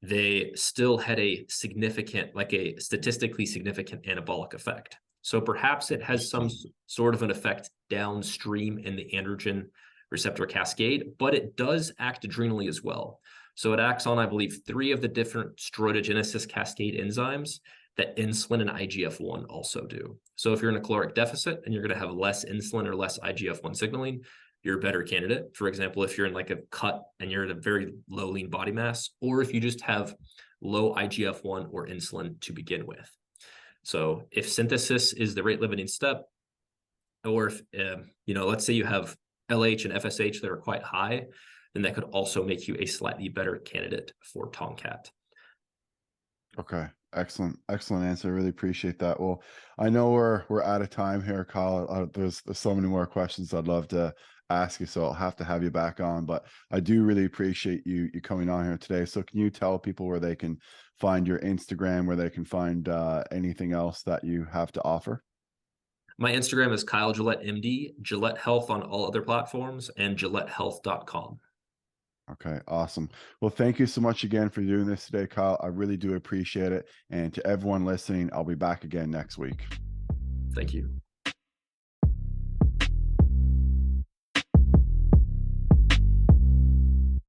[SPEAKER 2] they still had a significant, like a statistically significant anabolic effect. So perhaps it has some sort of an effect downstream in the androgen receptor cascade, but it does act adrenally as well. So it acts on, I believe, 3 of the different steroidogenesis cascade enzymes that insulin and IGF-1 also do. So if you're in a caloric deficit and you're going to have less insulin or less IGF-1 signaling, you're a better candidate. For example, if you're in like a cut and you're at a very low lean body mass, or if you just have low IGF-1 or insulin to begin with. So if synthesis is the rate limiting step, or if, let's say you have LH and FSH that are quite high, then that could also make you a slightly better candidate for Tomcat.
[SPEAKER 1] Okay. Excellent answer. I really appreciate that. Well, I know we're out of time here, Kyle. There's so many more questions I'd love to ask you, so I'll have to have you back on, but I do really appreciate you coming on here today. So can you tell people where they can find your Instagram, where they can find anything else that you have to offer?
[SPEAKER 2] My Instagram is Kyle Gillett MD, Gillett Health on all other platforms, and GilletteHealth.com.
[SPEAKER 1] Okay, awesome. Well, thank you so much again for doing this today, Kyle. I really do appreciate it. And to everyone listening, I'll be back again next week.
[SPEAKER 2] Thank you.